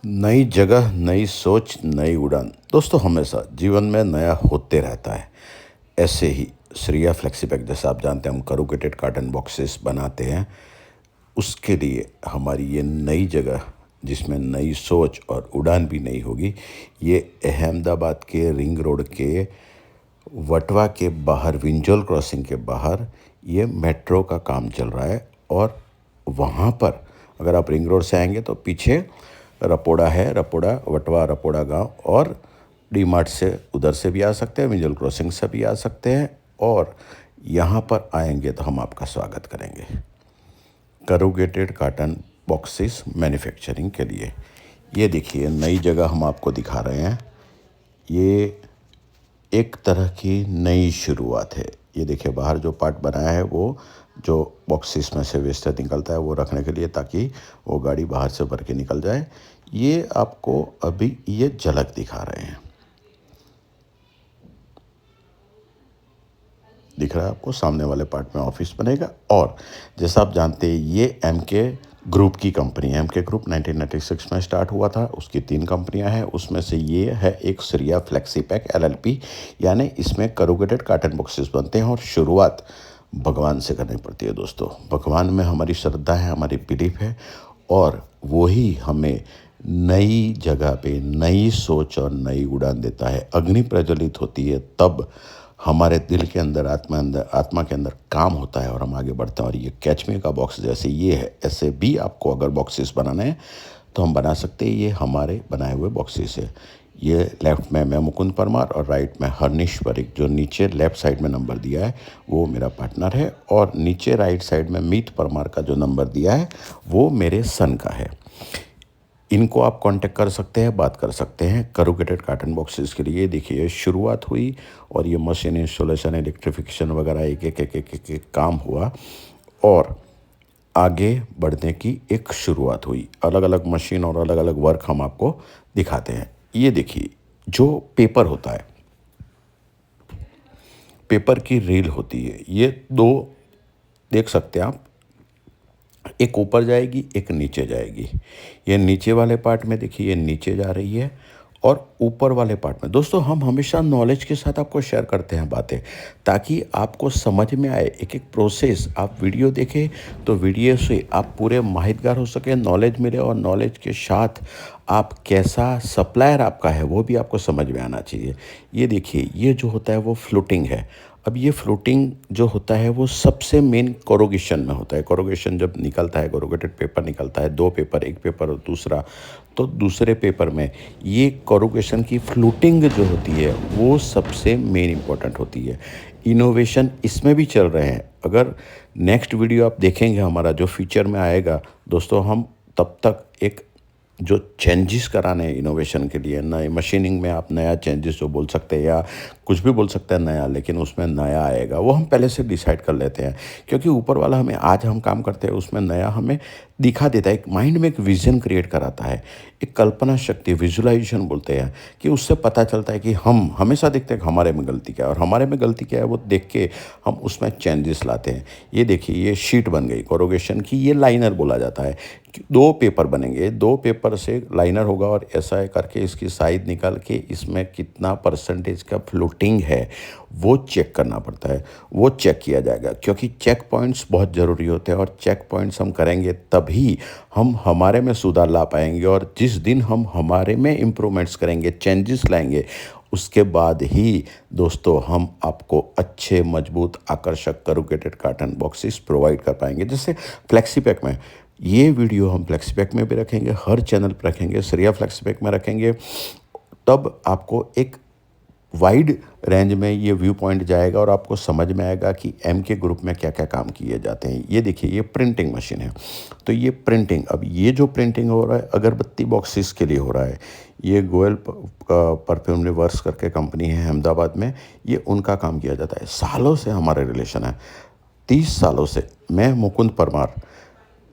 नई जगह, नई सोच, नई उड़ान। दोस्तों हमेशा जीवन में नया होते रहता है। ऐसे ही श्रेया फ्लेक्सीपैक जैसा आप जानते हैं हम करूगेटेड कार्टन बॉक्सेस बनाते हैं। उसके लिए हमारी ये नई जगह जिसमें नई सोच और उड़ान भी नई होगी, ये अहमदाबाद के रिंग रोड के वटवा के बाहर विंजोल क्रॉसिंग के बाहर ये मेट्रो का काम चल रहा है। और वहाँ पर अगर आप रिंग रोड से आएंगे तो पीछे रपोड़ा है, रपोड़ा वटवा रपोड़ा गांव, और डी मार्ट से उधर से भी आ सकते हैं, विंजोल क्रॉसिंग से भी आ सकते हैं। और यहाँ पर आएंगे तो हम आपका स्वागत करेंगे करूगेटेड कार्टन बॉक्सेस मैन्युफैक्चरिंग के लिए। ये देखिए नई जगह हम आपको दिखा रहे हैं। ये एक तरह की नई शुरुआत है। ये देखिए बाहर जो पार्ट बनाया है वो जो बॉक्सेस में से वेस्ट निकलता है वो रखने के लिए, ताकि वो गाड़ी बाहर से भर के निकल जाए। ये आपको अभी ये झलक दिखा रहे हैं। दिख रहा है आपको, सामने वाले पार्ट में ऑफिस बनेगा। और जैसा आप जानते हैं ये एम के ग्रुप की कंपनी है। एम के ग्रुप 1996 में स्टार्ट हुआ था। उसकी 3 कंपनियां हैं, उसमें से ये है एक श्रेया फ्लेक्सीपैक LLP। यानी इसमें करूगेटेड कार्टन बॉक्सेस बनते हैं। और शुरुआत भगवान से करनी पड़ती है दोस्तों। भगवान में हमारी श्रद्धा है, हमारी बिलीफ है, और वही हमें नई जगह पे नई सोच और नई उड़ान देता है। अग्नि प्रज्वलित होती है तब हमारे दिल के अंदर आत्मा के अंदर काम होता है और हम आगे बढ़ते हैं। और ये कैच मी का बॉक्स जैसे ये है, ऐसे भी आपको अगर बॉक्सेस बनाने हैं तो हम बना सकते हैं। ये हमारे बनाए हुए बॉक्सेस है। ये लेफ्ट में मैं मुकुंद परमार और राइट में हरनिश परिक, जो नीचे लेफ्ट साइड में नंबर दिया है वो मेरा पार्टनर है। और नीचे राइट साइड में मीत परमार का जो नंबर दिया है वो मेरे सन का है। इनको आप कांटेक्ट कर सकते हैं, बात कर सकते हैं करूगेटेड कार्टन बॉक्सेस के लिए। देखिए शुरुआत हुई और ये मशीन इंस्टॉलेशन, इलेक्ट्रिफिकेशन वगैरह एक काम हुआ और आगे बढ़ने की एक शुरुआत हुई। अलग अलग मशीन और अलग अलग वर्क हम आपको दिखाते हैं। ये देखिए जो पेपर होता है, पेपर की रील होती है, ये 2 देख सकते हैं आप, एक ऊपर जाएगी एक नीचे जाएगी। ये नीचे वाले पार्ट में देखिए ये नीचे जा रही है, और ऊपर वाले पार्ट में दोस्तों हम हमेशा नॉलेज के साथ आपको शेयर करते हैं बातें, ताकि आपको समझ में आए एक एक प्रोसेस। आप वीडियो देखें तो वीडियो से आप पूरे माहितगार हो सके, नॉलेज मिले, और नॉलेज के साथ आप कैसा सप्लायर आपका है वो भी आपको समझ में आना चाहिए। ये देखिए ये जो होता है वो फ्लोटिंग है। अब ये फ्लोटिंग जो होता है वो सबसे मेन कोरोगेशन में होता है। कोरोगेशन जब निकलता है, कोरोगेटेड पेपर निकलता है, 2 पेपर, एक पेपर और दूसरा, तो दूसरे पेपर में ये कोरोगेशन की फ्लोटिंग जो होती है वो सबसे मेन इम्पॉर्टेंट होती है। इनोवेशन इसमें भी चल रहे हैं। अगर नेक्स्ट वीडियो आप देखेंगे हमारा जो फ्यूचर में आएगा दोस्तों, हम तब तक एक जो चेंजेस कराने हैं इनोवेशन के लिए, नए मशीनिंग में आप नया चेंजेस जो बोल सकते हैं या कुछ भी बोल सकते हैं नया, लेकिन उसमें नया आएगा वो हम पहले से डिसाइड कर लेते हैं। क्योंकि ऊपर वाला हमें आज हम काम करते हैं उसमें नया हमें दिखा देता है। एक माइंड में एक विजन क्रिएट कराता है, एक कल्पना शक्ति, विजुलाइजेशन बोलते हैं, कि उससे पता चलता है कि हम हमेशा देखते हैं कि हमारे में गलती क्या है, और हमारे में गलती क्या है वो देख के हम उसमें चेंजेस लाते हैं। ये देखिए ये शीट बन गई कोरोगेशन की, ये लाइनर बोला जाता है। 2 पेपर बनेंगे, 2 पेपर से लाइनर होगा, और ऐसा करके इसकी साइज निकाल के इसमें कितना परसेंटेज का फ्लोटिंग है वो चेक करना पड़ता है। वो चेक किया जाएगा, क्योंकि चेक पॉइंट्स बहुत ज़रूरी होते हैं, और चेक पॉइंट्स हम करेंगे तभी हम हमारे में सुधार ला पाएंगे। और जिस दिन हम हमारे में इम्प्रूवमेंट्स करेंगे, चेंजेस लाएंगे, उसके बाद ही दोस्तों हम आपको अच्छे मजबूत आकर्षक करूगेटेड कार्टन बॉक्सेस प्रोवाइड कर पाएंगे। जैसे फ्लेक्सीपैक में, ये वीडियो हम फ्लेक्सीपैक में भी रखेंगे, हर चैनल पर रखेंगे, श्रेया फ्लेक्सीपैक में रखेंगे, तब आपको एक वाइड रेंज में ये व्यू पॉइंट जाएगा और आपको समझ में आएगा कि एम के ग्रुप में क्या क्या काम किए जाते हैं। ये देखिए ये प्रिंटिंग मशीन है, तो ये प्रिंटिंग, अब ये जो प्रिंटिंग हो रहा है अगरबत्ती बॉक्सेस के लिए हो रहा है। ये गोयल परफ्यूम वर्क्स करके कंपनी है अहमदाबाद में, ये उनका काम किया जाता है। सालों से हमारे रिलेशन है, 30 सालों से। मैं मुकुंद परमार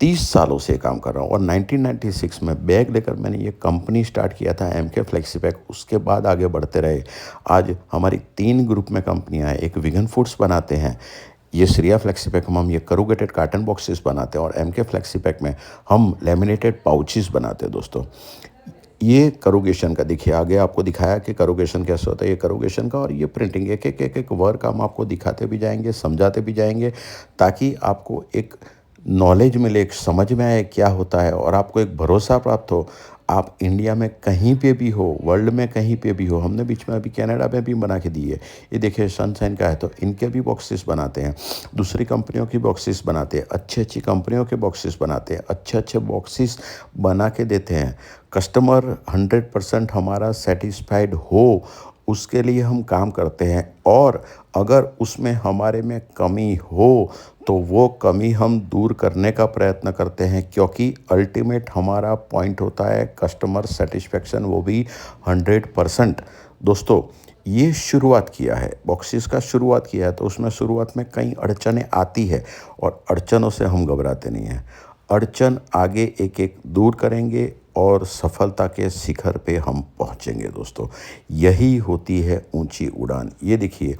30 सालों से काम कर रहा हूँ, और 1996 में बैग लेकर मैंने ये कंपनी स्टार्ट किया था एम के फ्लेक्सीपैक। उसके बाद आगे बढ़ते रहे। आज हमारी 3 ग्रुप में कंपनियाँ हैं। एक विगन फूड्स बनाते हैं, ये श्रेया फ्लेक्सी पैक में हम ये करूगेटेड कार्टन बॉक्सेस बनाते हैं और एमके फ्लेक्सी पैक में हम लेमिनेटेड पाउचेस बनाते हैं दोस्तों। ये करूगेशन का देखिए, आगे आपको दिखाया कि करूगेशन कैसे होता है, ये करूगेशन का और ये प्रिंटिंग, एक वर्क हम आपको दिखाते भी जाएंगे, समझाते भी जाएंगे, ताकि आपको एक नॉलेज मिले, एक समझ में आए क्या होता है और आपको एक भरोसा प्राप्त हो। आप इंडिया में कहीं पे भी हो, वर्ल्ड में कहीं पे भी हो, हमने बीच में अभी कनाडा में भी बना के दी है। ये देखिए सनशाइन का है, तो इनके भी बॉक्सेस बनाते हैं, दूसरी कंपनियों की बॉक्सेस बनाते हैं, अच्छी कंपनियों के बॉक्सेस बनाते हैं, अच्छे बॉक्सेस बना के देते हैं। कस्टमर 100% हमारा सेटिस्फाइड हो, उसके लिए हम काम करते हैं, और अगर उसमें हमारे में कमी हो तो वो कमी हम दूर करने का प्रयत्न करते हैं, क्योंकि अल्टीमेट हमारा पॉइंट होता है कस्टमर सेटिस्फेक्शन, वो भी 100%। दोस्तों, ये शुरुआत किया है, बॉक्सेस का शुरुआत किया है, तो उसमें शुरुआत में कई अड़चनें आती है और अड़चनों से हम घबराते नहीं हैं। अड़चन आगे एक एक दूर करेंगे और सफलता के शिखर पे हम पहुंचेंगे दोस्तों। यही होती है ऊंची उड़ान। ये देखिए,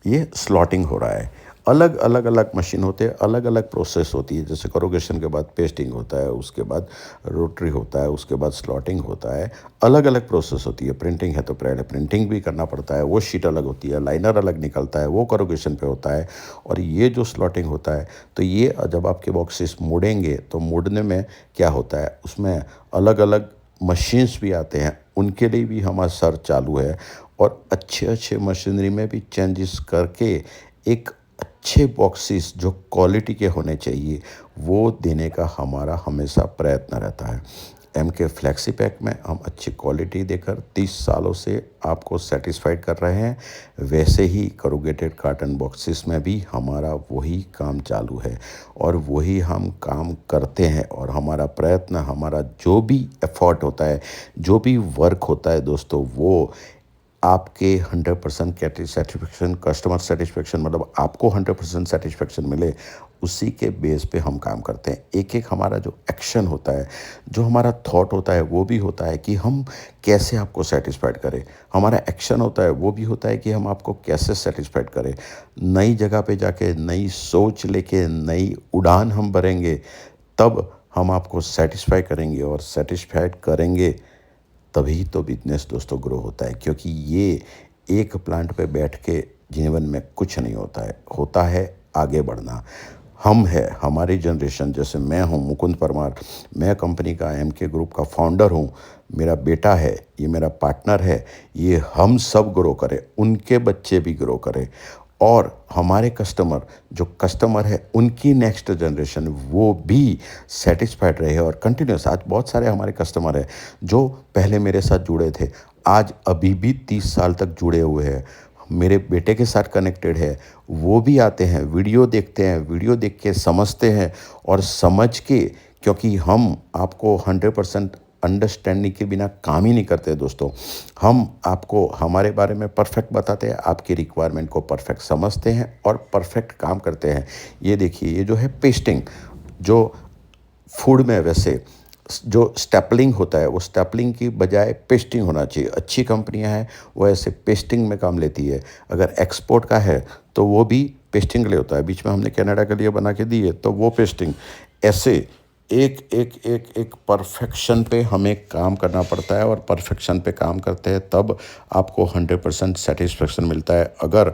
ये स्लॉटिंग हो रहा है, अलग मशीन होते हैं, अलग अलग प्रोसेस होती है। जैसे करूगेशन के बाद पेस्टिंग होता है, उसके बाद रोटरी होता है, उसके बाद स्लॉटिंग होता है, अलग अलग प्रोसेस होती है। प्रिंटिंग है तो पहले प्रिंटिंग भी करना पड़ता है, वो शीट अलग होती है, लाइनर अलग निकलता है, वो करूगेशन पे होता है, और ये जो स्लॉटिंग होता है, तो ये जब आपके बॉक्सेस मुड़ेंगे तो मुड़ने में क्या होता है, उसमें अलग अलग मशीन्स भी आते हैं, उनके लिए भी हमारा सर्च चालू है, और अच्छे मशीनरी में भी चेंजेस करके एक अच्छे बॉक्सेस जो क्वालिटी के होने चाहिए वो देने का हमारा हमेशा प्रयत्न रहता है। एमके फ्लेक्सी पैक में हम अच्छी क्वालिटी देकर 30 सालों से आपको सेटिस्फाइड कर रहे हैं। वैसे ही करूगेटेड कार्टन बॉक्सेस में भी हमारा वही काम चालू है और वही हम काम करते हैं, और हमारा प्रयत्न, हमारा जो भी एफर्ट होता है, जो भी वर्क होता है दोस्तों, वो आपके 100% सेटिस्फेक्शन, कस्टमर सेटिस्फेक्शन, मतलब आपको 100% सेटिस्फेक्शन मिले, उसी के बेस पे हम काम करते हैं। एक हमारा जो एक्शन होता है, जो हमारा थॉट होता है, वो भी होता है कि हम कैसे आपको सेटिस्फाइड करें। हमारा एक्शन होता है, वो भी होता है कि हम आपको कैसे सेटिस्फाइड करें। नई जगह पे जाके नई सोच लेके नई उड़ान हम भरेंगे, तब हम आपको सेटिस्फाई करेंगे, और सेटिस्फाइड करेंगे तभी तो बिजनेस दोस्तों ग्रो होता है। क्योंकि ये एक प्लांट पे बैठ के जीवन में कुछ नहीं होता है आगे बढ़ना। हम है, हमारी जनरेशन, जैसे मैं हूँ मुकुंद परमार, मैं कंपनी का एमके ग्रुप का फाउंडर हूँ, मेरा बेटा है, ये मेरा पार्टनर है, ये हम सब ग्रो करें, उनके बच्चे भी ग्रो करें, और हमारे जो कस्टमर है, उनकी नेक्स्ट जनरेशन वो भी सेटिस्फाइड रहे और कंटिन्यूस। आज बहुत सारे हमारे कस्टमर हैं जो पहले मेरे साथ जुड़े थे, आज अभी भी 30 साल तक जुड़े हुए हैं, मेरे बेटे के साथ कनेक्टेड है, वो भी आते हैं, वीडियो देखते हैं, वीडियो देख के समझते हैं, और समझ के, क्योंकि हम आपको 100% अंडरस्टैंडिंग के बिना काम ही नहीं करते दोस्तों। हम आपको हमारे बारे में परफेक्ट बताते हैं, आपकी रिक्वायरमेंट को परफेक्ट समझते हैं और परफेक्ट काम करते हैं। ये देखिए, ये जो है पेस्टिंग, जो फूड में वैसे जो स्टेपलिंग होता है, वो स्टेपलिंग की बजाय पेस्टिंग होना चाहिए। अच्छी कंपनियां हैं वो ऐसे पेस्टिंग में काम लेती है। अगर एक्सपोर्ट का है तो वो भी पेस्टिंग के लिए होता है। बीच में हमने कनाडा के लिए बना के दी है, तो वो पेस्टिंग, ऐसे एक परफेक्शन पे हमें काम करना पड़ता है, और परफेक्शन पे काम करते हैं तब आपको 100% सेटिस्फेक्शन मिलता है। अगर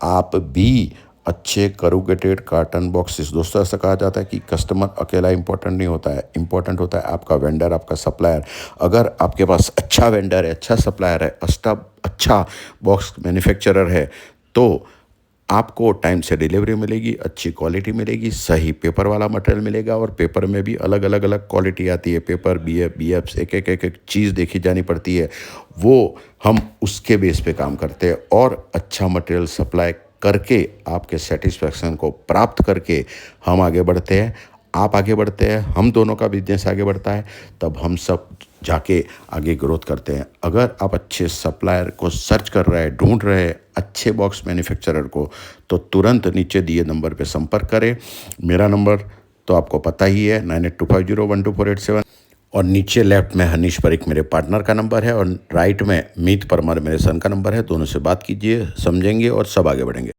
आप भी अच्छे करूगेटेड कार्टन बॉक्सेस, दोस्तों ऐसा कहा जाता है कि कस्टमर अकेला इंपॉर्टेंट नहीं होता है, इंपॉर्टेंट होता है आपका वेंडर, आपका सप्लायर। अगर आपके पास अच्छा वेंडर है, अच्छा सप्लायर है, अच्छा बॉक्स मैन्युफैक्चरर है, तो आपको टाइम से डिलीवरी मिलेगी, अच्छी क्वालिटी मिलेगी, सही पेपर वाला मटेरियल मिलेगा, और पेपर में भी अलग क्वालिटी आती है। पेपर BF एक चीज़ देखी जानी पड़ती है, वो हम उसके बेस पे काम करते हैं, और अच्छा मटेरियल सप्लाई करके आपके सेटिस्फेक्शन को प्राप्त करके हम आगे बढ़ते हैं, आप आगे बढ़ते हैं, हम दोनों का बिजनेस आगे बढ़ता है, तब हम सब जाके आगे ग्रोथ करते हैं। अगर आप अच्छे सप्लायर को सर्च कर रहे हैं, ढूंढ रहे हैं अच्छे बॉक्स मैन्युफैक्चरर को, तो तुरंत नीचे दिए नंबर पे संपर्क करें। मेरा नंबर तो आपको पता ही है, 9825012487, और नीचे लेफ्ट में हनीश परीख मेरे पार्टनर का नंबर है, और राइट में मीत परमार मेरे सन का नंबर है। दोनों से बात कीजिए, समझेंगे और सब आगे बढ़ेंगे।